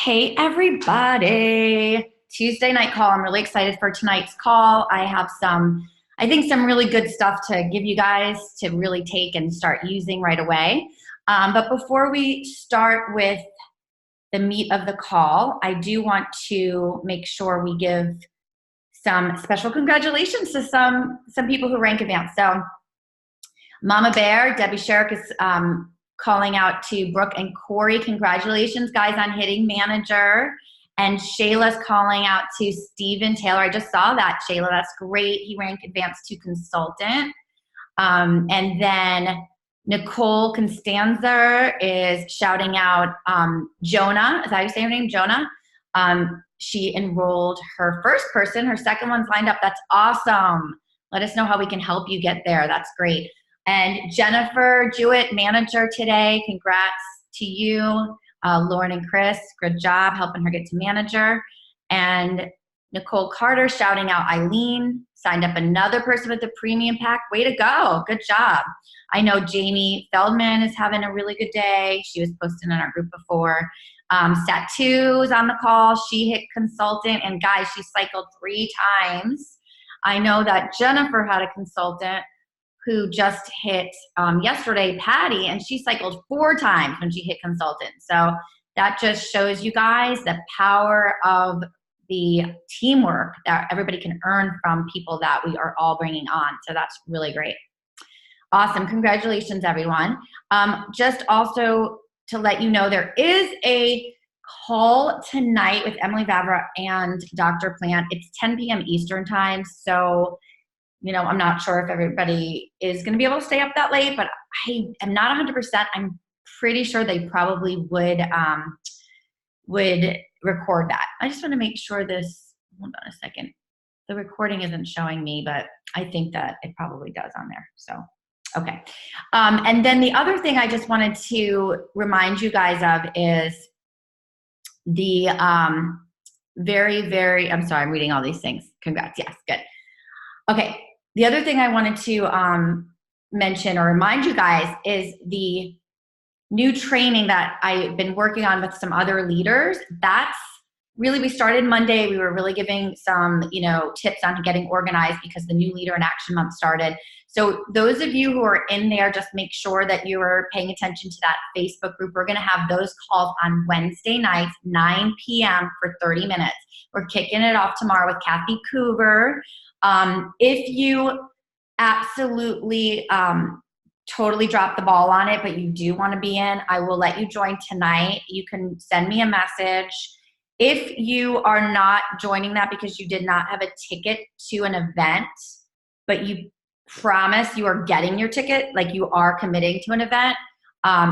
Hey everybody, Tuesday night call. I'm really excited for tonight's call. I have some really good stuff to give you guys to really take and start using right away. But before we start with the meat of the call, I do want to make sure we give some special congratulations to some people who rank advanced. So Mama Bear, Debbie Sherrick is calling out to Brooke and Corey. Congratulations, guys, on hitting manager. And Shayla's calling out to Steven Taylor. I just saw that, Shayla. That's great. He ranked advanced to consultant. And then Nicole Constanza is shouting out Jonah. Is that how you say her name? Jonah. She enrolled her first person. Her second one's lined up. That's awesome. Let us know how we can help you get there. That's great. And Jennifer Jewett, manager today. Congrats to you. Lauren and Chris, good job helping her get to manager. And Nicole Carter shouting out Eileen. Signed up another person with the premium pack. Way to go. Good job. I know Jamie Feldman is having a really good day. She was posting in our group before. Sat2 is on the call. She hit consultant. And guys, she cycled 3 times. I know that Jennifer had a consultant who just hit yesterday, Patty, and she cycled 4 times when she hit consultant. So that just shows you guys the power of the teamwork that everybody can earn from people that we are all bringing on. So that's really great. Awesome. Congratulations, everyone. Just also to let you know, there is a call tonight with Emily Vavra and Dr. Plant. It's 10 p.m. Eastern time. So I'm not sure if everybody is going to be able to stay up that late, but I am not 100%. I'm pretty sure they probably would record that. I just want to make sure this, hold on a second. The recording isn't showing me, but I think that it probably does on there. So, okay. And then the other thing I just wanted to remind you guys of is the I'm sorry, I'm reading all these things. Congrats. Yes, good. Okay. The other thing I wanted to mention or remind you guys is the new training that I've been working on with some other leaders. That's really, we started Monday. We were really giving some, tips on getting organized because the new Leader in Action Month started. So those of you who are in there, just make sure that you are paying attention to that Facebook group. We're going to have those calls on Wednesday nights, 9 p.m. for 30 minutes. We're kicking it off tomorrow with Kathy Cougar. If you absolutely totally drop the ball on it, but you do want to be in, I will let you join tonight. You can send me a message. If you are not joining that because you did not have a ticket to an event, but you promise you are getting your ticket, like you are committing to an event,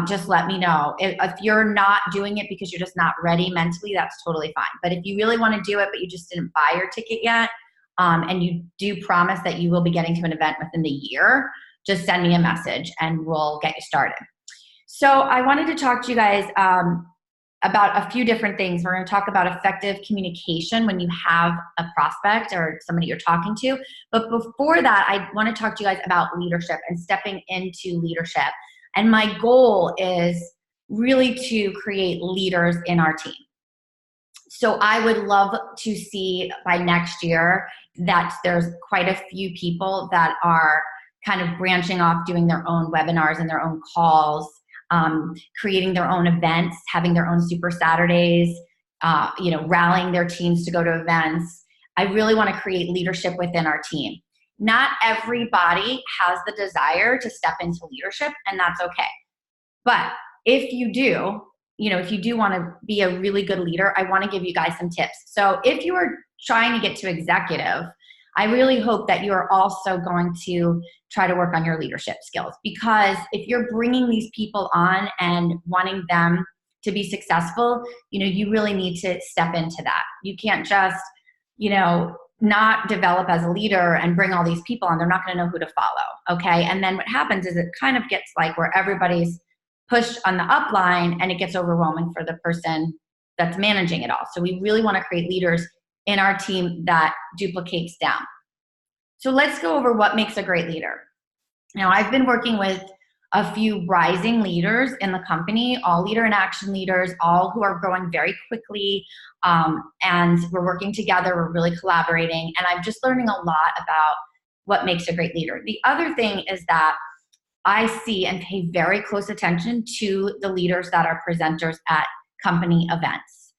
just let me know. If you're not doing it because you're just not ready mentally, that's totally fine. But if you really want to do it, but you just didn't buy your ticket yet, and you do promise that you will be getting to an event within the year, just send me a message and we'll get you started. So I wanted to talk to you guys about a few different things. We're going to talk about effective communication when you have a prospect or somebody you're talking to. But before that, I want to talk to you guys about leadership and stepping into leadership. And my goal is really to create leaders in our team. So I would love to see by next year that there's quite a few people that are kind of branching off, doing their own webinars and their own calls, creating their own events, having their own Super Saturdays, rallying their teams to go to events. I really want to create leadership within our team. Not everybody has the desire to step into leadership, and that's okay. But if you do, if you do want to be a really good leader, I want to give you guys some tips. So if you are trying to get to executive, I really hope that you are also going to try to work on your leadership skills, because if you're bringing these people on and wanting them to be successful, you really need to step into that. You can't just, not develop as a leader and bring all these people on. They're not going to know who to follow. Okay. And then what happens is it kind of gets like where everybody's pushed on the upline and it gets overwhelming for the person that's managing it all. So we really want to create leaders in our team that duplicates down. So let's go over what makes a great leader. Now, I've been working with a few rising leaders in the company, all leader and action leaders, all who are growing very quickly. And we're working together, we're really collaborating, and I'm just learning a lot about what makes a great leader. The other thing is that I see and pay very close attention to the leaders that are presenters at company events.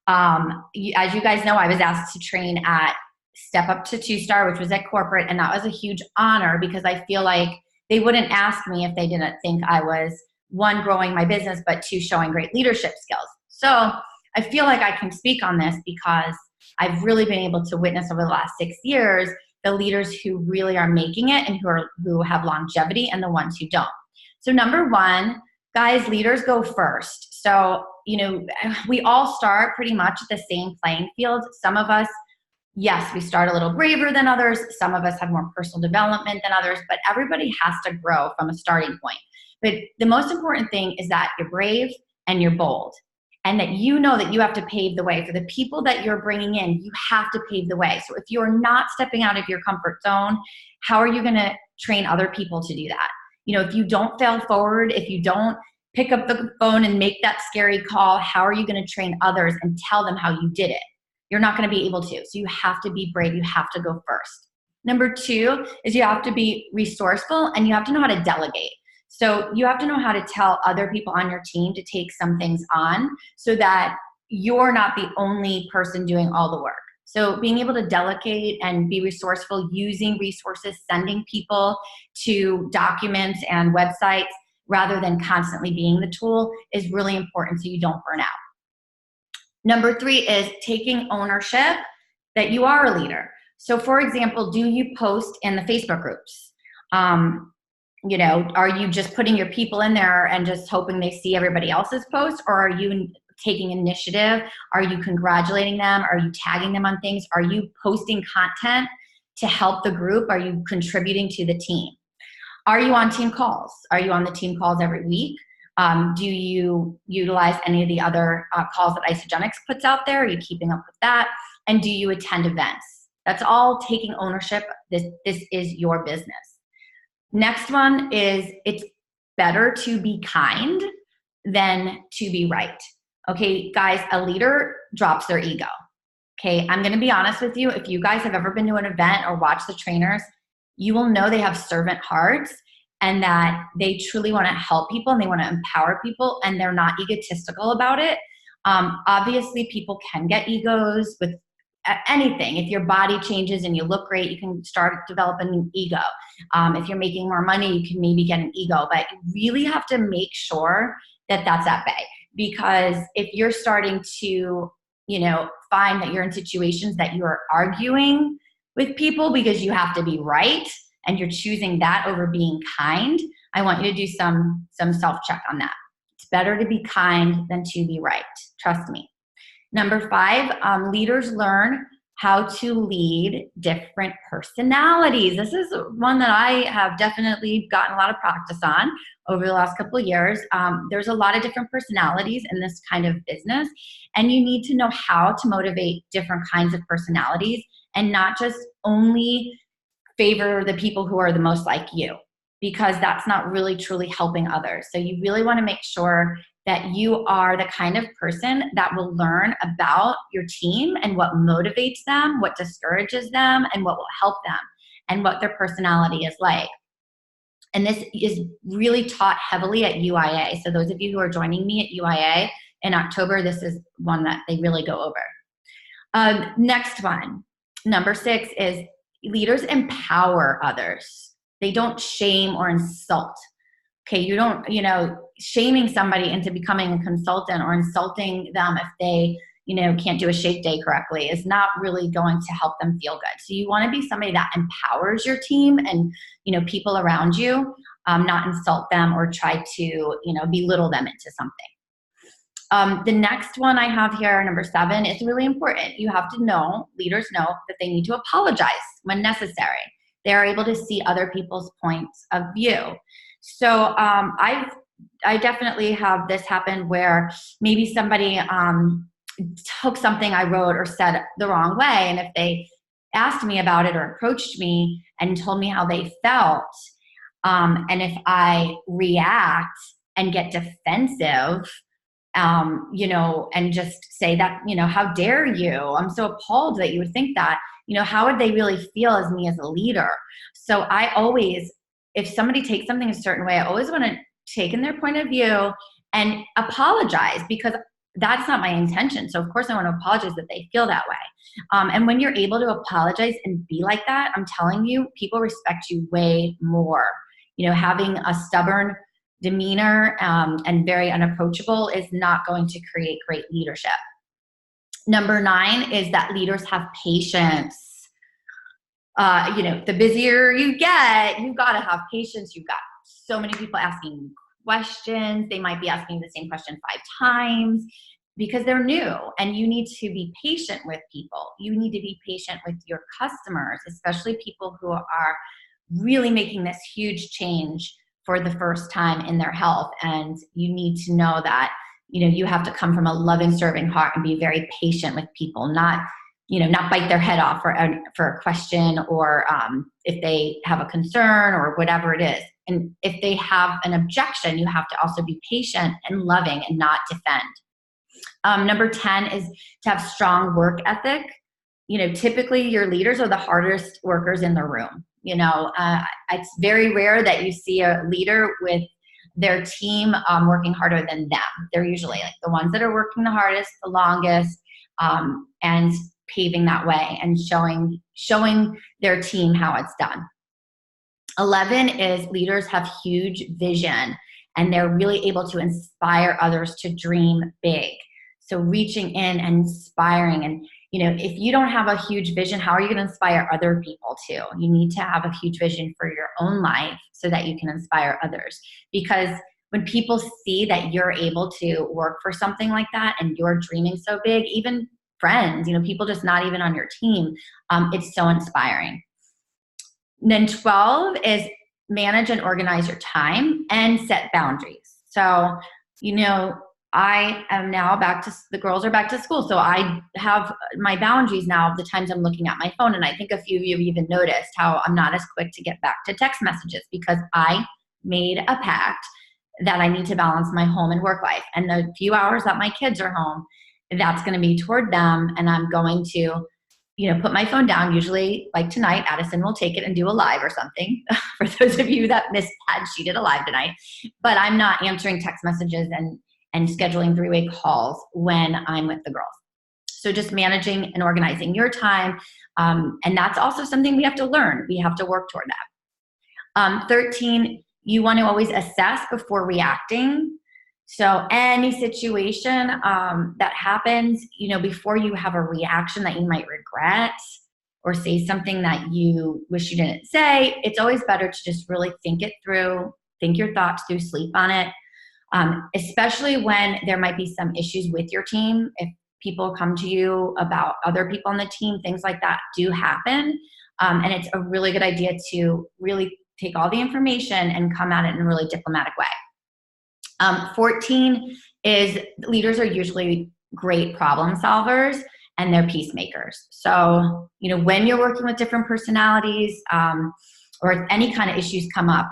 As you guys know, I was asked to train at Step Up to 2-Star, which was at corporate, and that was a huge honor because I feel like they wouldn't ask me if they didn't think I was, one, growing my business, but two, showing great leadership skills. So I feel like I can speak on this because I've really been able to witness over the last 6 years the leaders who really are making it and who have longevity and the ones who don't. So number one, guys, leaders go first. So, we all start pretty much at the same playing field. Some of us, yes, we start a little braver than others. Some of us have more personal development than others, but everybody has to grow from a starting point. But the most important thing is that you're brave and you're bold, and that you know that you have to pave the way for the people that you're bringing in. You have to pave the way. So if you're not stepping out of your comfort zone, how are you going to train other people to do that? If you don't fail forward, if you don't pick up the phone and make that scary call, how are you going to train others and tell them how you did it? You're not going to be able to. So you have to be brave. You have to go first. Number two is you have to be resourceful and you have to know how to delegate. So you have to know how to tell other people on your team to take some things on so that you're not the only person doing all the work. So being able to delegate and be resourceful, using resources, sending people to documents and websites rather than constantly being the tool is really important so you don't burn out. Number three is taking ownership that you are a leader. So for example, do you post in the Facebook groups? Are you just putting your people in there and just hoping they see everybody else's posts, or are you taking initiative? Are you congratulating them? Are you tagging them on things? Are you posting content to help the group? Are you contributing to the team? Are you on team calls? Are you on the team calls every week? Do you utilize any of the other calls that Isagenix puts out there? Are you keeping up with that? And do you attend events? That's all taking ownership. This is your business. Next one is it's better to be kind than to be right. Okay, guys, a leader drops their ego. Okay, I'm going to be honest with you. If you guys have ever been to an event or watched the trainers, you will know they have servant hearts and that they truly want to help people and they want to empower people and they're not egotistical about it. Obviously, people can get egos with anything. If your body changes and you look great, you can start developing an ego. If you're making more money, you can maybe get an ego, but you really have to make sure that that's at bay. Because if you're starting to, find that you're in situations that you're arguing with people because you have to be right and you're choosing that over being kind, I want you to do some self-check on that. It's better to be kind than to be right. Trust me. Number five, leaders learn how to lead different personalities. This is one that I have definitely gotten a lot of practice on over the last couple of years. There's a lot of different personalities in this kind of business, and you need to know how to motivate different kinds of personalities and not just only favor the people who are the most like you, because that's not really truly helping others. So you really want to make sure that you are the kind of person that will learn about your team and what motivates them, what discourages them, and what will help them, and what their personality is like. And this is really taught heavily at UIA. So those of you who are joining me at UIA in October, this is one that they really go over. Next one, number 6, is leaders empower others. They don't shame or insult. Okay, you don't, shaming somebody into becoming a consultant or insulting them if they, can't do a shake day correctly is not really going to help them feel good. So you want to be somebody that empowers your team and, people around you, not insult them or try to, belittle them into something. The next one I have here, number 7, is really important. You have to know, leaders know that they need to apologize when necessary. They are able to see other people's points of view. So I definitely have this happen where maybe somebody took something I wrote or said the wrong way, and if they asked me about it or approached me and told me how they felt, And if I react and get defensive, and just say that, how dare you? I'm so appalled that you would think that. How would they really feel as me as a leader? So I always, if somebody takes something a certain way, I always want to take in their point of view and apologize, because that's not my intention. So of course I want to apologize that they feel that way. And when you're able to apologize and be like that, I'm telling you, people respect you way more. Having a stubborn demeanor and very unapproachable is not going to create great leadership. Number 9 is that leaders have patience. The busier you get, you've got to have patience. You've got so many people asking questions. They might be asking the same question 5 times because they're new, and you need to be patient with people. You need to be patient with your customers, especially people who are really making this huge change for the first time in their health. And you need to know that, you have to come from a loving, serving heart and be very patient with people, not bite their head off for a question, or if they have a concern or whatever it is. And if they have an objection, you have to also be patient and loving and not defend. Number 10 is to have strong work ethic. Typically your leaders are the hardest workers in the room. It's very rare that you see a leader with their team working harder than them. They're usually like the ones that are working the hardest, the longest, and paving that way and showing their team how it's done. 11 is leaders have huge vision, and they're really able to inspire others to dream big. So reaching in and inspiring, and if you don't have a huge vision, how are you going to inspire other people too? You need to have a huge vision for your own life so that you can inspire others. Because when people see that you're able to work for something like that and you're dreaming so big, even friends, people just not even on your team, it's so inspiring. And then 12 is manage and organize your time and set boundaries. So, I am now the girls are back to school. So I have my boundaries now, the times I'm looking at my phone. And I think a few of you have even noticed how I'm not as quick to get back to text messages, because I made a pact that I need to balance my home and work life. And the few hours that my kids are home, that's going to be toward them. And I'm going to, put my phone down. Usually, like tonight, Addison will take it and do a live or something. For those of you that missed that, she did a live tonight. But I'm not answering text messages and scheduling 3-way calls when I'm with the girls. So just managing and organizing your time. And that's also something we have to learn. We have to work toward that. 13, you want to always assess before reacting. So any situation that happens, before you have a reaction that you might regret or say something that you wish you didn't say, it's always better to just really think it through, think your thoughts through, sleep on it. Especially when there might be some issues with your team. If people come to you about other people on the team, things like that do happen. And it's a really good idea to really take all the information and come at it in a really diplomatic way. 14 is leaders are usually great problem solvers, and they're peacemakers. So, when you're working with different personalities or any kind of issues come up,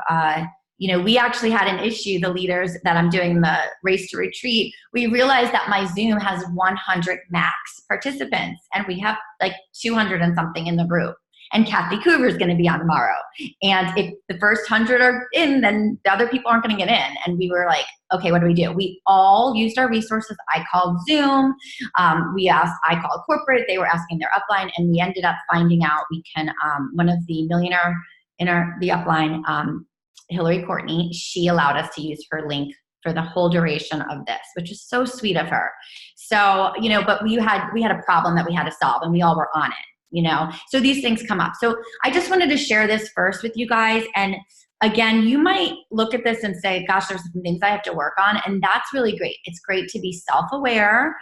we actually had an issue, the leaders that I'm doing the Race to Retreat, we realized that my Zoom has 100 max participants, and we have like 200 and something in the group. And Kathy Coover is going to be on tomorrow. And if the first 100 are in, then the other people aren't going to get in. And we were like, okay, what do? We all used our resources. I called Zoom. I called corporate. They were asking their upline. And we ended up finding out we can, one of the millionaire in the upline, Hillary Courtney, she allowed us to use her link for the whole duration of this, which is so sweet of her. So, but we had a problem that we had to solve, and we all were on it. So these things come up. So I just wanted to share this first with you guys. And again, you might look at this and say, gosh, there's some things I have to work on. And that's really great. It's great to be self-aware.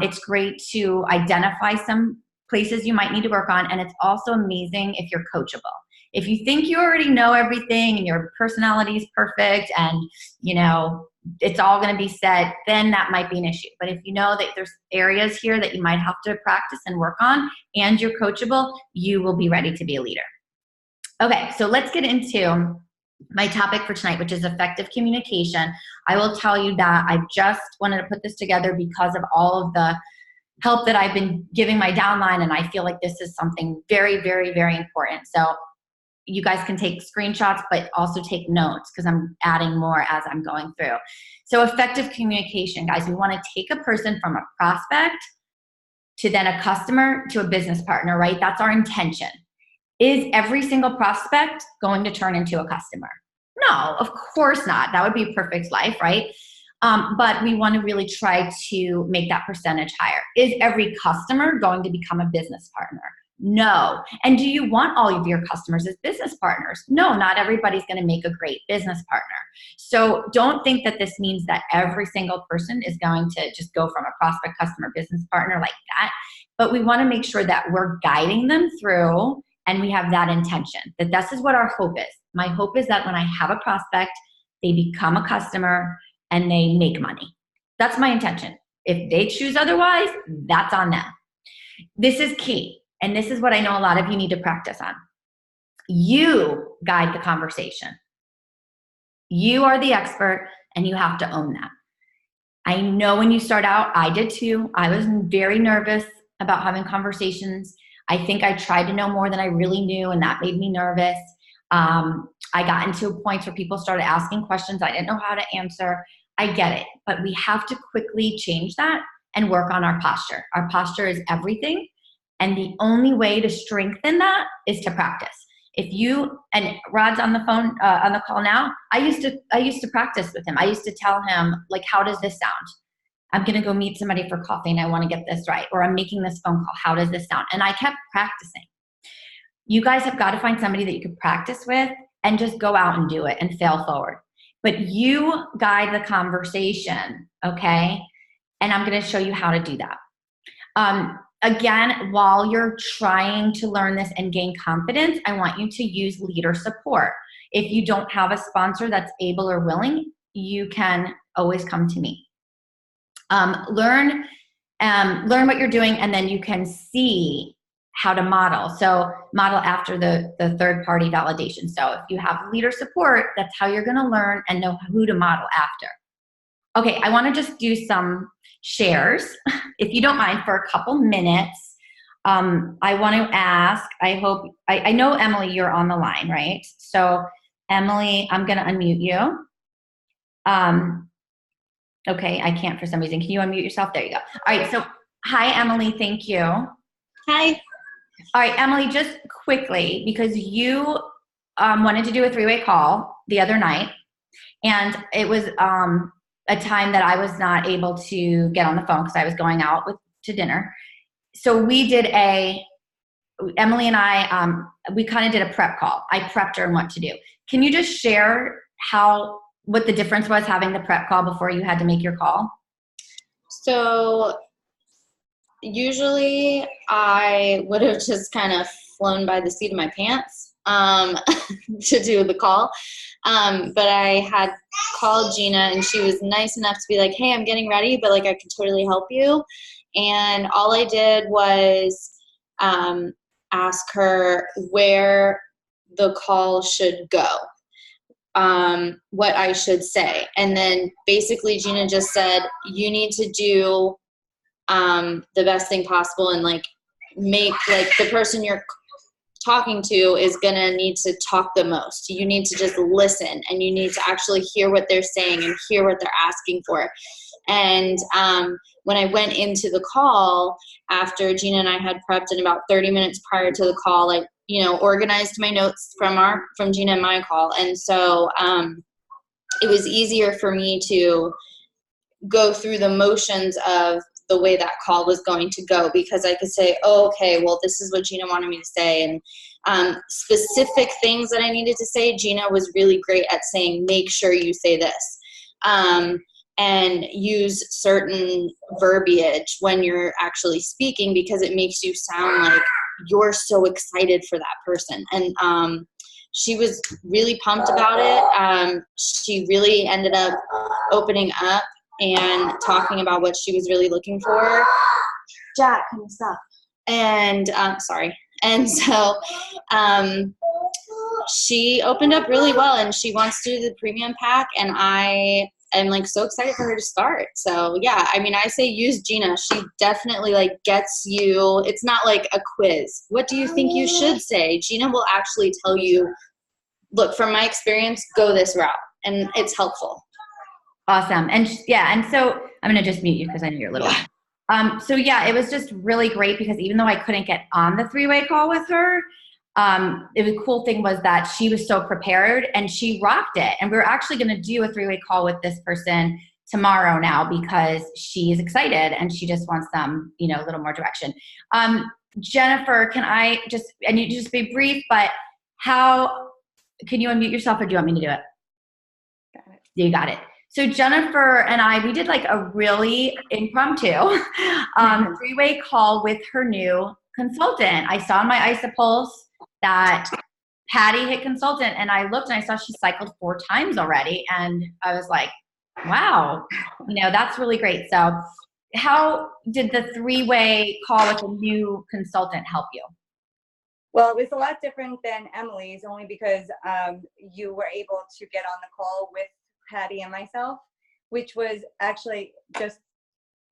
It's great to identify some places you might need to work on. And it's also amazing if you're coachable. If you think you already know everything and your personality is perfect and, it's all going to be set, then that might be an issue. But if you know that there's areas here that you might have to practice and work on, and you're coachable, you will be ready to be a leader. Okay, so let's get into my topic for tonight, which is effective communication. I will tell you that I just wanted to put this together because of all of the help that I've been giving my downline, and I feel like this is something very, very, very important. So you guys can take screenshots, but also take notes because I'm adding more as I'm going through. So effective communication, guys, we want to take a person from a prospect to then a customer to a business partner, right? That's our intention. Is every single prospect going to turn into a customer? No, of course not. That would be a perfect life, right? But we want to really try to make that percentage higher. Is every customer going to become a business partner? No. And do you want all of your customers as business partners? No, not everybody's going to make a great business partner. So don't think that this means that every single person is going to just go from a prospect, customer, business partner like that. But we want to make sure that we're guiding them through, and we have that intention, that this is what our hope is. My hope is that when I have a prospect, they become a customer and they make money. That's my intention. If they choose otherwise, that's on them. This is key. And this is what I know a lot of you need to practice on. You guide the conversation. You are the expert, and you have to own that. I know when you start out, I did too. I was very nervous about having conversations. I think I tried to know more than I really knew, and that made me nervous. I got into points where people started asking questions I didn't know how to answer. I get it, but we have to quickly change that and work on our posture. Our posture is everything, and the only way to strengthen that is to practice. If you, and Rod's on the phone, on the call now, I used to practice with him. I used to tell him, like, how does this sound? I'm going to go meet somebody for coffee and I want to get this right. Or I'm making this phone call. How does this sound? And I kept practicing. You guys have got to find somebody that you can practice with and just go out and do it and fail forward. But you guide the conversation, okay? And I'm going to show you how to do that. Again, while you're trying to learn this and gain confidence, I want you to use leader support. If you don't have a sponsor that's able or willing, you can always come to me. Learn what you're doing, and then you can see how to model. So model after the third-party validation. So if you have leader support, that's how you're going to learn and know who to model after. Okay, I want to just do some shares, if you don't mind, for a couple minutes. I want to ask, I know, Emily, you're on the line, right? So Emily, I'm going to unmute you. Okay, I can't for some reason. Can you unmute yourself? There you go. All right, so hi, Emily, thank you. Hi. All right, Emily, just quickly, because you wanted to do a three-way call the other night, and it was a time that I was not able to get on the phone because I was going out to dinner. So we did Emily and I, we kind of did a prep call. I prepped her on what to do. Can you just share what the difference was having the prep call before you had to make your call? So usually I would have just kind of flown by the seat of my pants to do the call. But I had called Gina, and she was nice enough to be like, hey, I'm getting ready, but like I can totally help you. And all I did was ask her where the call should go, what I should say. And then basically Gina just said, you need to do the best thing possible, and like make, like, the person you're talking to is gonna need to talk the most. You need to just listen, and you need to actually hear what they're saying and hear what they're asking for. And when I went into the call, after Gina and I had prepped, and about 30 minutes prior to the call, I, organized my notes from Gina and my call. And so it was easier for me to go through the motions of the way that call was going to go, because I could say, oh, okay, well, this is what Gina wanted me to say. And specific things that I needed to say, Gina was really great at saying, make sure you say this. And use certain verbiage when you're actually speaking, because it makes you sound like you're so excited for that person. And she was really pumped about it. She really ended up opening up and talking about what she was really looking for. Jack, can you stop? And sorry. And so she opened up really well, and she wants to do the premium pack, and I am like so excited for her to start. So yeah, I mean, I say use Gina. She definitely like gets you. It's not like a quiz. What do you think you should say? Gina will actually tell you, look, from my experience, go this route, and it's helpful. Awesome. And yeah, and so I'm going to just mute you because I know you're little. So yeah, it was just really great because even though I couldn't get on the three-way call with her, the cool thing was that she was so prepared and she rocked it. And we're actually going to do a three-way call with this person tomorrow now because she's excited and she just wants some, you know, a little more direction. Jennifer, can I just, and you just be brief, but how, can you unmute yourself or do you want me to do it? Got it. You got it. So Jennifer and I, we did like a really impromptu three-way call with her new consultant. I saw in my ISAPulse that Patty hit consultant, and I looked and I saw she cycled 4 times already. And I was like, wow, you know, that's really great. So how did the three-way call with a new consultant help you? Well, it was a lot different than Emily's, only because you were able to get on the call with Patty and myself, which was actually just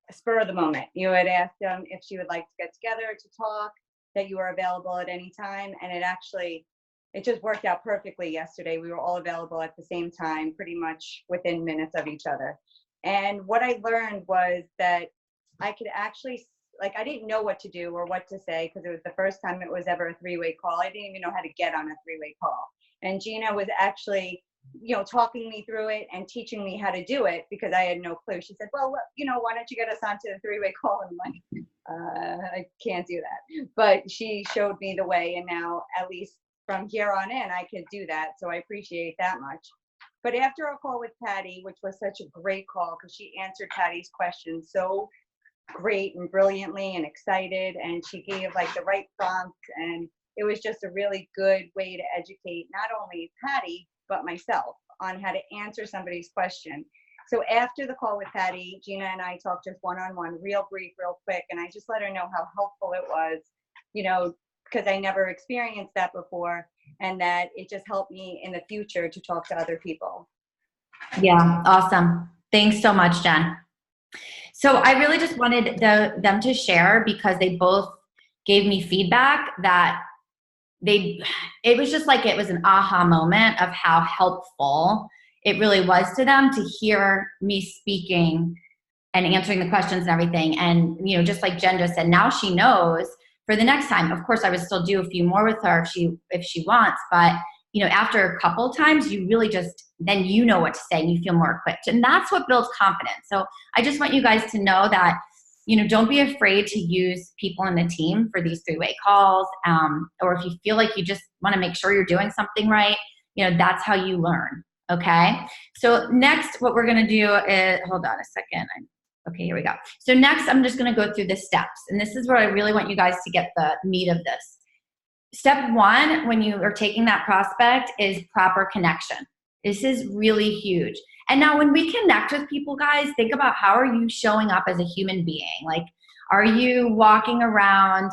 a spur of the moment. You had asked if she would like to get together to talk, that you were available at any time, and it just worked out perfectly yesterday. We were all available at the same time, pretty much within minutes of each other. And what I learned was that I could actually, like, I didn't know what to do or what to say because it was the first time it was ever a three-way call. I didn't even know how to get on a three-way call. And Gina was actually, you know, talking me through it and teaching me how to do it because I had no clue. She said, well, you know, why don't you get us onto the three-way call? And I'm like, I can't do that. But she showed me the way, and now at least from here on in, I could do that. So I appreciate that much. But after our call with Patty, which was such a great call because she answered Patty's questions so great and brilliantly and excited, and she gave like the right prompts, and it was just a really good way to educate not only Patty but myself on how to answer somebody's question. So after the call with Patty, Gina and I talked just one-on-one, real brief, real quick, and I just let her know how helpful it was, you know, because I never experienced that before, and that it just helped me in the future to talk to other people. Yeah, awesome. Thanks so much, Jen. So I really just wanted them to share because they both gave me feedback that it was just like it was an aha moment of how helpful it really was to them to hear me speaking and answering the questions and everything. And, you know, just like Jen just said, now she knows for the next time. Of course, I would still do a few more with her if she wants, but you know, after a couple times, you really just, then you know what to say and you feel more equipped. And that's what builds confidence. So I just want you guys to know that, you know, don't be afraid to use people in the team for these three-way calls. Or if you feel like you just want to make sure you're doing something right, you know, that's how you learn. Okay. So next, what we're going to do is, hold on a second. Okay, here we go. So next, I'm just going to go through the steps. And this is where I really want you guys to get the meat of this. Step 1, when you are taking that prospect, is proper connection. This is really huge. And now when we connect with people, guys, think about how are you showing up as a human being? Like, are you walking around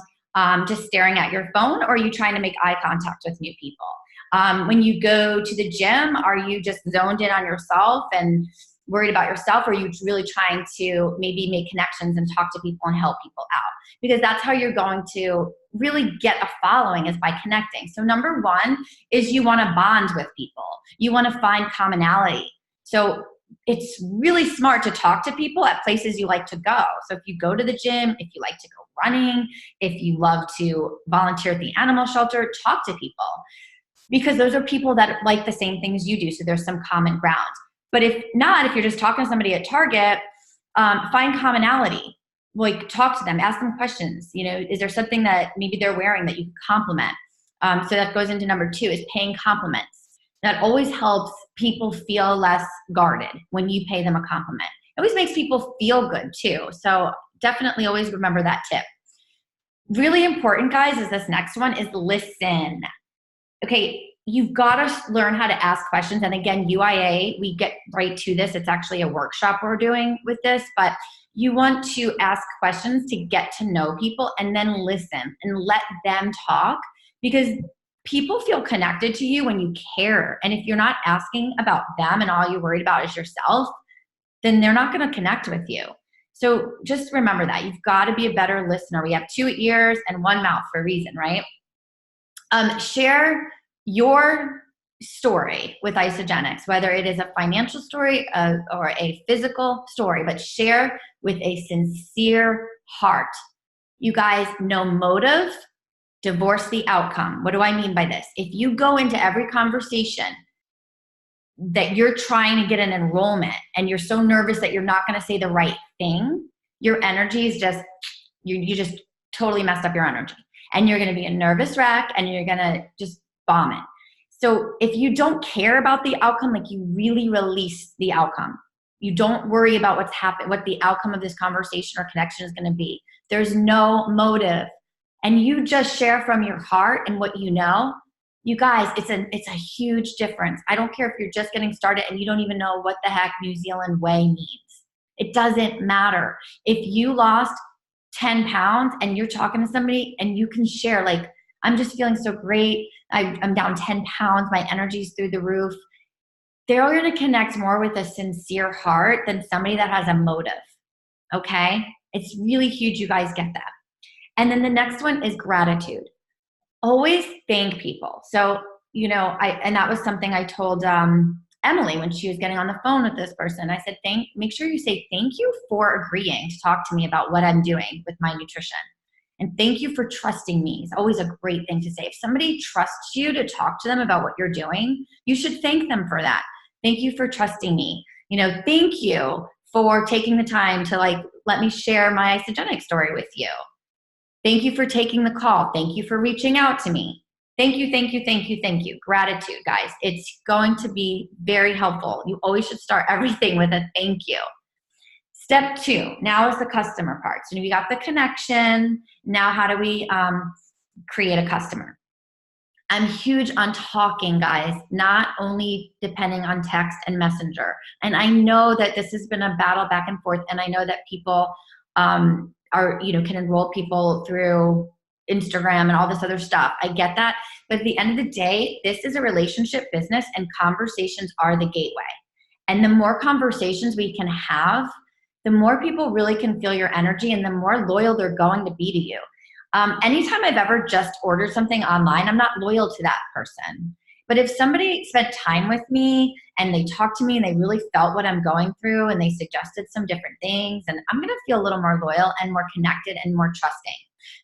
just staring at your phone, or are you trying to make eye contact with new people? When you go to the gym, are you just zoned in on yourself and worried about yourself, or are you really trying to maybe make connections and talk to people and help people out? Because that's how you're going to really get a following, is by connecting. So number 1 is you want to bond with people. You want to find commonality. So it's really smart to talk to people at places you like to go. So if you go to the gym, if you like to go running, if you love to volunteer at the animal shelter, talk to people. Because those are people that like the same things you do. So there's some common ground. But if not, if you're just talking to somebody at Target, find commonality. Like, talk to them, ask them questions. You know, is there something that maybe they're wearing that you can compliment? So that goes into number 2, is paying compliments. That always helps people feel less guarded when you pay them a compliment. It always makes people feel good too. So definitely always remember that tip. Really important, guys, is this next one, is listen. Okay, you've got to learn how to ask questions. And again, UIA, we get right to this. It's actually a workshop we're doing with this, but You want to ask questions to get to know people and then listen and let them talk, because people feel connected to you when you care. And if you're not asking about them and all you're worried about is yourself, then they're not going to connect with you. So just remember that. You've got to be a better listener. We have 2 ears and 1 mouth for a reason, right? Share your story with Isagenix, whether it is a financial story or a physical story, but share with a sincere heart. You guys, no motive, divorce the outcome. What do I mean by this? If you go into every conversation that you're trying to get an enrollment and you're so nervous that you're not going to say the right thing, your energy is just, you just totally messed up your energy. And you're going to be a nervous wreck and you're going to just bomb it. So if you don't care about the outcome, like you really release the outcome. You don't worry about what's happened, what the outcome of this conversation or connection is going to be. There's no motive. And you just share from your heart and what you know. You guys, it's a huge difference. I don't care if you're just getting started and you don't even know what the heck New Zealand way means. It doesn't matter. If you lost 10 pounds and you're talking to somebody and you can share, like, I'm just feeling so great. I'm down 10 pounds. My energy's through the roof. They're going to connect more with a sincere heart than somebody that has a motive. Okay? It's really huge. You guys get that. And then the next one is gratitude. Always thank people. So, and that was something I told Emily when she was getting on the phone with this person. I said, make sure you say thank you for agreeing to talk to me about what I'm doing with my nutrition. And thank you for trusting me. It's always a great thing to say. If somebody trusts you to talk to them about what you're doing, you should thank them for that. Thank you for trusting me. Thank you for taking the time to let me share my Isagenix story with you. Thank you for taking the call. Thank you for reaching out to me. Thank you, thank you, thank you, thank you. Gratitude, guys. It's going to be very helpful. You always should start everything with a thank you. Step 2, now is the customer part. So we got the connection. Now how do we create a customer? I'm huge on talking, guys, not only depending on text and messenger. And I know that this has been a battle back and forth, and I know that people can enroll people through Instagram and all this other stuff. I get that. But at the end of the day, this is a relationship business and conversations are the gateway. And the more conversations we can have, the more people really can feel your energy and the more loyal they're going to be to you. Anytime I've ever just ordered something online, I'm not loyal to that person. But if somebody spent time with me and they talked to me and they really felt what I'm going through and they suggested some different things, and I'm going to feel a little more loyal and more connected and more trusting.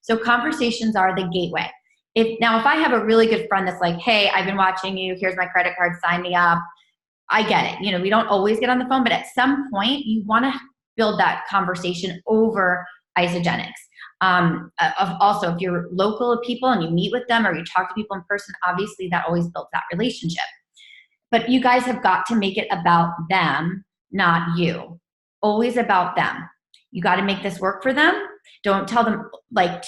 So conversations are the gateway. If I have a really good friend that's like, hey, I've been watching you, here's my credit card, sign me up. I get it. We don't always get on the phone, but at some point you want to build that conversation over Isagenix. Also, if you're local to people and you meet with them or you talk to people in person, obviously that always builds that relationship. But you guys have got to make it about them, not you. Always about them. You got to make this work for them. Don't tell them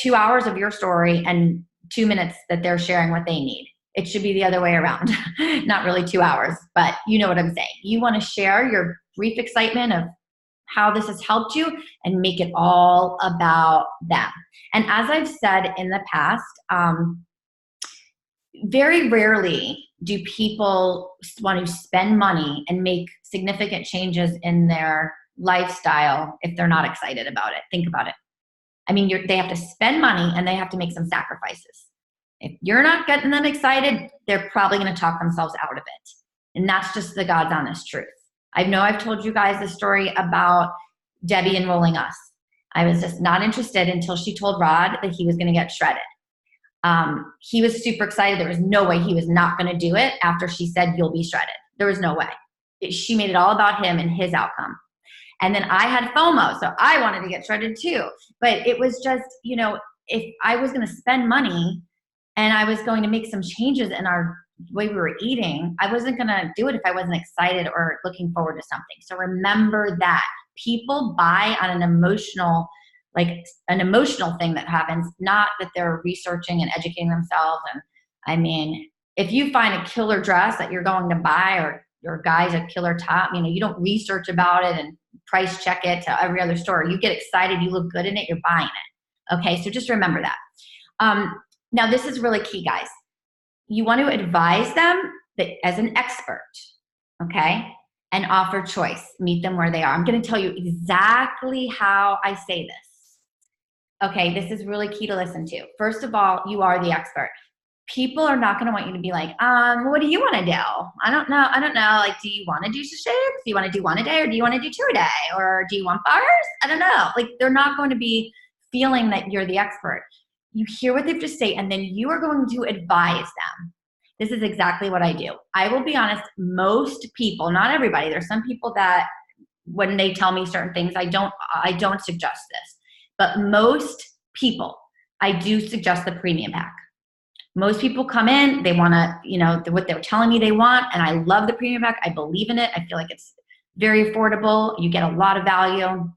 2 hours of your story and 2 minutes that they're sharing what they need. It should be the other way around. Not really 2 hours, but you know what I'm saying. You want to share your brief excitement of how this has helped you and make it all about them. And as I've said in the past, very rarely do people want to spend money and make significant changes in their lifestyle if they're not excited about it. Think about it. I mean, they have to spend money and they have to make some sacrifices. If you're not getting them excited, they're probably going to talk themselves out of it. And that's just the God's honest truth. I know I've told you guys the story about Debbie enrolling us. I was just not interested until she told Rod that he was going to get shredded. He was super excited. There was no way he was not going to do it after she said, you'll be shredded. There was no way. She made it all about him and his outcome. And then I had FOMO, so I wanted to get shredded too. But it was just, if I was going to spend money and I was going to make some changes in our way we were eating, I wasn't going to do it if I wasn't excited or looking forward to something. So remember that people buy on an emotional thing that happens, not that they're researching and educating themselves. And I mean, if you find a killer dress that you're going to buy or your guy's a killer top, you don't research about it and price check it to every other store. You get excited, you look good in it, you're buying it. Okay, so just remember that. Now this is really key, guys. You want to advise them that as an expert, okay, and offer choice. Meet them where they are. I'm going to tell you exactly how I say this. Okay, this is really key to listen to. First of all, you are the expert. People are not going to want you to be like, what do you want to do? I don't know. Like, do you want to do shakes? Do you want to do one a day, or do you want to do 2 a day? Or do you want bars? I don't know. Like, they're not going to be feeling that you're the expert. You hear what they've just said, and then you are going to advise them. This is exactly what I do. I will be honest, most people, not everybody, there's some people that when they tell me certain things, I don't suggest this. But most people, I do suggest the premium pack. Most people come in, they want to, what they're telling me they want, and I love the premium pack. I believe in it. I feel like it's very affordable. You get a lot of value.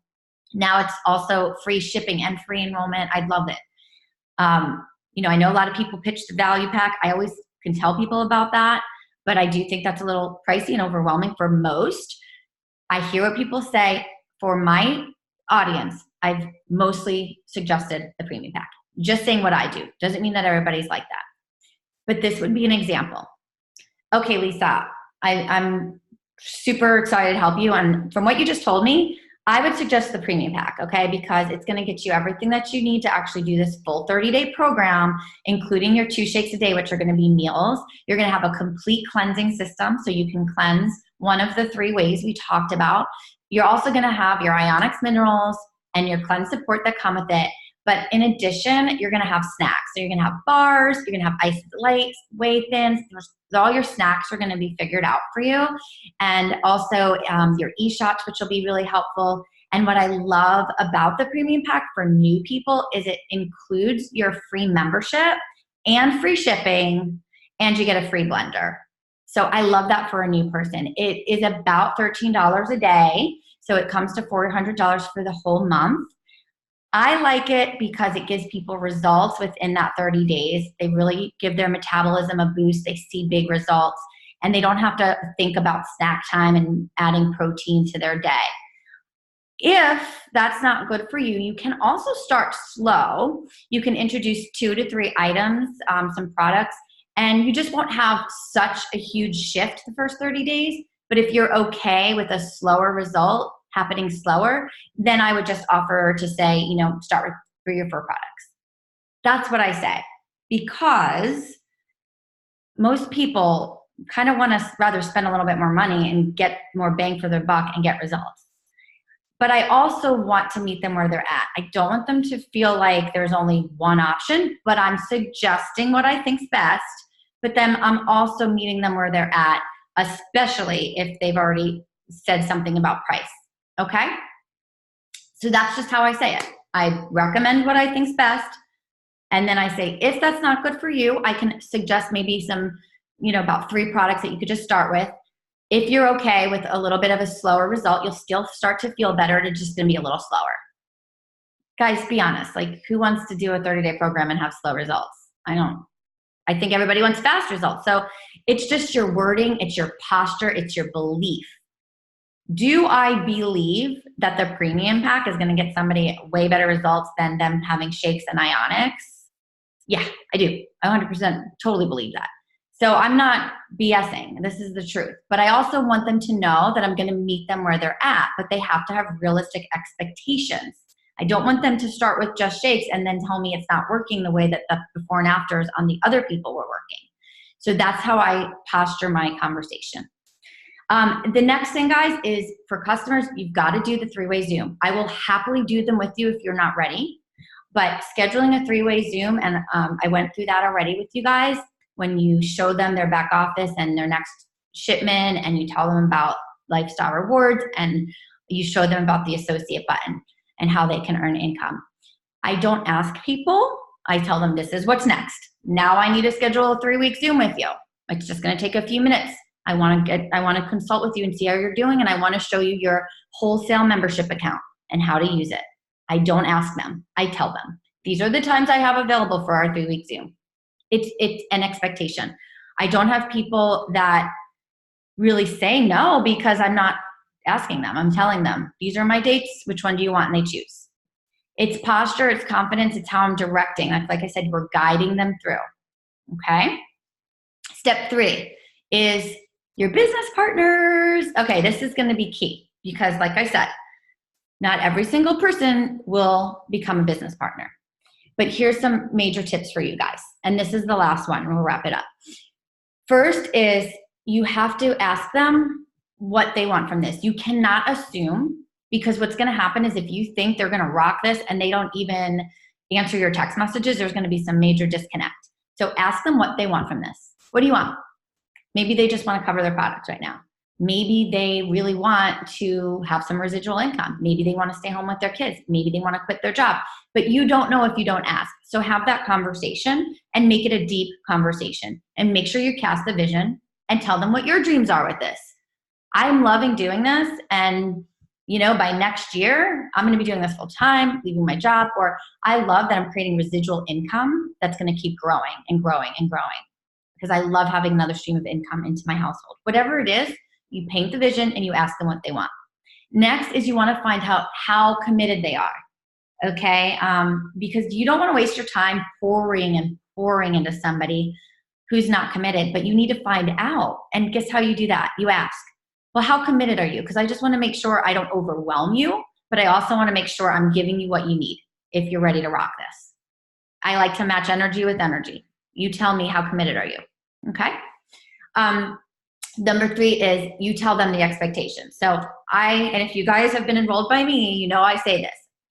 Now it's also free shipping and free enrollment. I love it. I know a lot of people pitch the value pack. I always can tell people about that, but I do think that's a little pricey and overwhelming for most. I hear what people say. For my audience, I've mostly suggested the premium pack. Just saying what I do. Doesn't mean that everybody's like that. But this would be an example. Okay, Lisa, I'm super excited to help you. And from what you just told me, I would suggest the premium pack, okay? Because it's gonna get you everything that you need to actually do this full 30-day program, including your 2 shakes a day, which are gonna be meals. You're gonna have a complete cleansing system, so you can cleanse one of the 3 ways we talked about. You're also gonna have your Ionics minerals and your cleanse support that come with it. But in addition, you're gonna have snacks. So you're gonna have bars, you're gonna have ice lights, whey thins. All your snacks are gonna be figured out for you. And also your e-shots, which will be really helpful. And what I love about the premium pack for new people is it includes your free membership and free shipping, and you get a free blender. So I love that for a new person. It is about $13 a day. So it comes to $400 for the whole month. I like it because it gives people results within that 30 days. They really give their metabolism a boost. They see big results, and they don't have to think about snack time and adding protein to their day. If that's not good for you, you can also start slow. You can introduce 2 to 3 items, some products, and you just won't have such a huge shift the first 30 days. But if you're okay with a slower result, happening slower, then I would just offer to say, start with 3 or 4 products. That's what I say, because most people kind of want to rather spend a little bit more money and get more bang for their buck and get results. But I also want to meet them where they're at. I don't want them to feel like there's only one option, but I'm suggesting what I think's best. But then I'm also meeting them where they're at, especially if they've already said something about price. Okay? So that's just how I say it. I recommend what I think's best. And then I say, if that's not good for you, I can suggest maybe some, about 3 products that you could just start with. If you're okay with a little bit of a slower result, you'll still start to feel better. It's just going to be a little slower. Guys, be honest. Like, who wants to do a 30-day program and have slow results? I don't. I think everybody wants fast results. So it's just your wording, it's your posture, it's your belief. Do I believe that the premium pack is going to get somebody way better results than them having shakes and Ionics? Yeah, I do. I 100% totally believe that. So I'm not BSing. This is the truth. But I also want them to know that I'm going to meet them where they're at, but they have to have realistic expectations. I don't want them to start with just shakes and then tell me it's not working the way that the before and afters on the other people were working. So that's how I posture my conversation. The next thing, guys, is for customers, you've got to do the 3-way Zoom. I will happily do them with you if you're not ready, but scheduling a 3-way Zoom, and I went through that already with you guys, when you show them their back office and their next shipment, and you tell them about lifestyle rewards, and you show them about the associate button and how they can earn income. I don't ask people. I tell them this is what's next. Now I need to schedule a 3-week Zoom with you. It's just going to take a few minutes. I want to consult with you and see how you're doing, and I want to show you your wholesale membership account and how to use it. I don't ask them. I tell them. These are the times I have available for our 3-week Zoom. It's an expectation. I don't have people that really say no because I'm not asking them. I'm telling them, these are my dates. Which one do you want? And they choose. It's posture, it's confidence, it's how I'm directing. Like I said, we're guiding them through. Okay. Step 3 is your business partners. Okay, this is going to be key because, like I said, not every single person will become a business partner. But here's some major tips for you guys. And this is the last one, and we'll wrap it up. First is you have to ask them what they want from this. You cannot assume, because what's going to happen is if you think they're going to rock this and they don't even answer your text messages, there's going to be some major disconnect. So ask them what they want from this. What do you want? Maybe they just want to cover their products right now. Maybe they really want to have some residual income. Maybe they want to stay home with their kids. Maybe they want to quit their job. But you don't know if you don't ask. So have that conversation and make it a deep conversation. And make sure you cast the vision and tell them what your dreams are with this. I'm loving doing this, and by next year, I'm going to be doing this full time, leaving my job, or I love that I'm creating residual income that's going to keep growing and growing and growing because I love having another stream of income into my household. Whatever it is, you paint the vision and you ask them what they want. Next is you want to find out how committed they are, okay? Because you don't want to waste your time pouring into somebody who's not committed, but you need to find out. And guess how you do that? You ask, well, how committed are you? Because I just want to make sure I don't overwhelm you, but I also want to make sure I'm giving you what you need if you're ready to rock this. I like to match energy with energy. You tell me how committed are you, okay? Number 3 is you tell them the expectations. So and if you guys have been enrolled by me, I say this.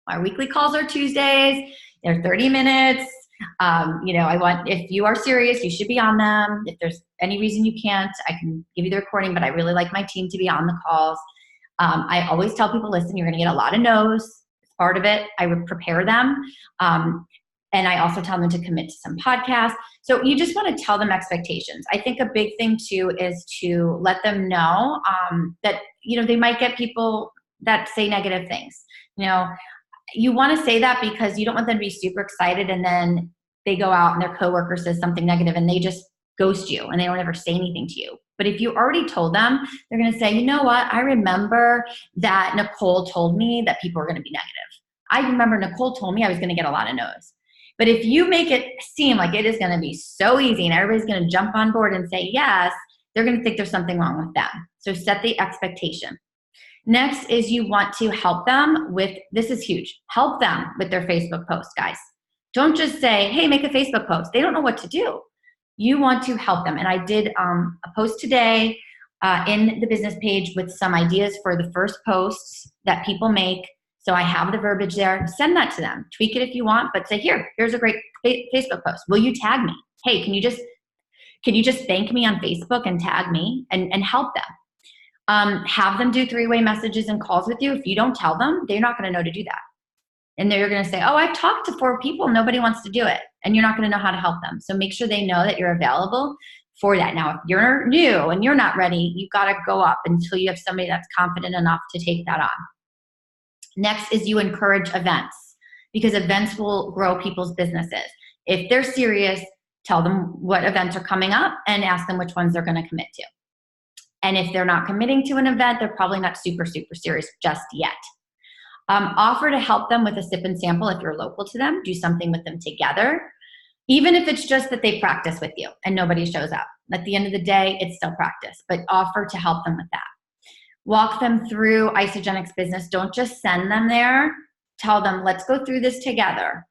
Our weekly calls are Tuesdays. They're 30 minutes. If you are serious, you should be on them. If there's any reason you can't, I can give you the recording, but I really like my team to be on the calls. I always tell people, listen, you're going to get a lot of no's. It's part of it. I would prepare them. And I also tell them to commit to some podcasts. So you just want to tell them expectations. I think a big thing too is to let them know that, they might get people that say negative things. You want to say that because you don't want them to be super excited and then they go out and their coworker says something negative and they just ghost you and they don't ever say anything to you. But if you already told them, they're going to say, you know what? I remember that Nicole told me that people are going to be negative. I remember Nicole told me I was going to get a lot of no's. But if you make it seem like it is going to be so easy and everybody's going to jump on board and say yes, they're going to think there's something wrong with them. So set the expectation. Next is you want to help them with, this is huge, help them with their Facebook post, guys. Don't just say, hey, make a Facebook post. They don't know what to do. You want to help them. And I did a post today in the business page with some ideas for the first posts that people make. So I have the verbiage there. Send that to them. Tweak it if you want, but say, here's a great Facebook post. Will you tag me? Hey, can you just thank me on Facebook and tag me and help them? Have them do 3-way messages and calls with you. If you don't tell them, they're not going to know to do that. And they're going to say, oh, I've talked to 4 people. Nobody wants to do it. And you're not going to know how to help them. So make sure they know that you're available for that. Now, if you're new and you're not ready, you've got to go up until you have somebody that's confident enough to take that on. Next is you encourage events, because events will grow people's businesses. If they're serious, tell them what events are coming up and ask them which ones they're going to commit to. And if they're not committing to an event, they're probably not super, super serious just yet. Offer to help them with a sip and sample if you're local to them. Do something with them together. Even if it's just that they practice with you and nobody shows up. At the end of the day, it's still practice, but offer to help them with that. Walk them through Isagenix business. Don't just send them there. Tell them, let's go through this together.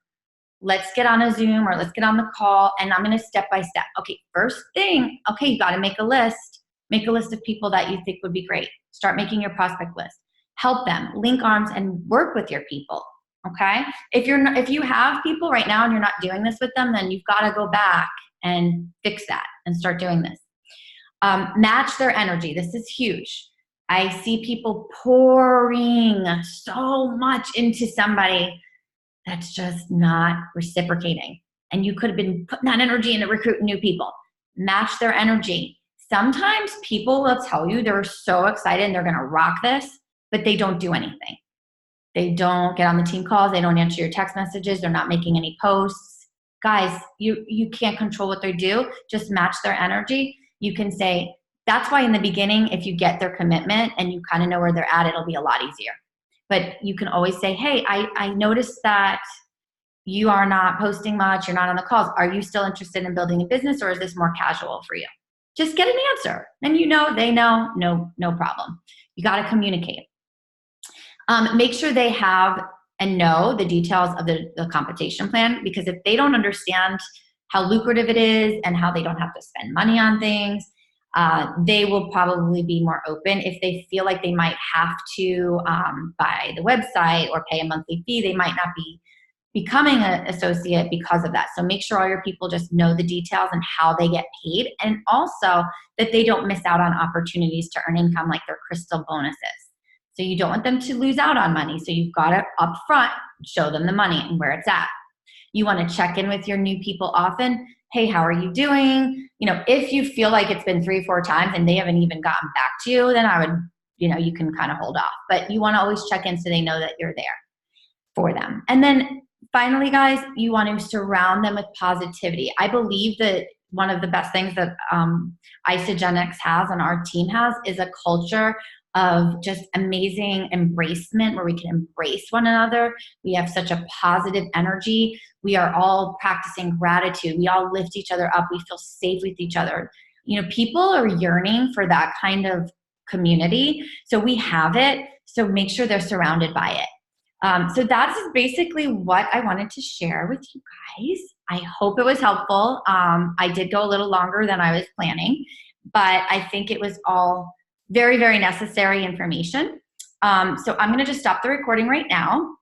Let's get on a Zoom or let's get on the call, and I'm going to step by step. Okay, first thing, okay, you got to make a list. Make a list of people that you think would be great. Start making your prospect list. Help them, link arms, and work with your people, okay? If you have people right now and you're not doing this with them, then you've got to go back and fix that and start doing this. Match their energy. This is huge. I see people pouring so much into somebody that's just not reciprocating. And you could have been putting that energy into recruiting new people. Match their energy. Sometimes people will tell you they're so excited and they're going to rock this, but they don't do anything. They don't get on the team calls. They don't answer your text messages. They're not making any posts. Guys, you can't control what they do. Just match their energy. You can say, That's why in the beginning, if you get their commitment and you kind of know where they're at, it'll be a lot easier. But you can always say, hey, I noticed that you are not posting much, you're not on the calls. Are you still interested in building a business, or is this more casual for you? Just get an answer. And you know, they know, no problem. You got to communicate. Make sure they have and know the details of the compensation plan, because if they don't understand how lucrative it is and how they don't have to spend money on things, they will probably be more open. If they feel like they might have to buy the website or pay a monthly fee, they might not be becoming an associate because of that. So make sure all your people just know the details and how they get paid, and also that they don't miss out on opportunities to earn income like their crystal bonuses. So you don't want them to lose out on money. So you've got to up front show them the money and where it's at. You want to check in with your new people often. Hey, how are you doing? You know, if you feel like it's been 3 or 4 times and they haven't even gotten back to you, then I would, you know, you can kind of hold off. But you want to always check in so they know that you're there for them. And then finally, guys, you want to surround them with positivity. I believe that one of the best things that Isagenix has and our team has is a culture of just amazing embracement, where we can embrace one another. We have such a positive energy. We are all practicing gratitude. We all lift each other up. We feel safe with each other. You know, people are yearning for that kind of community. So we have it. So make sure they're surrounded by it. So that's basically what I wanted to share with you guys. I hope it was helpful. I did go a little longer than I was planning, but I think it was all very, very necessary information. So I'm going to just stop the recording right now.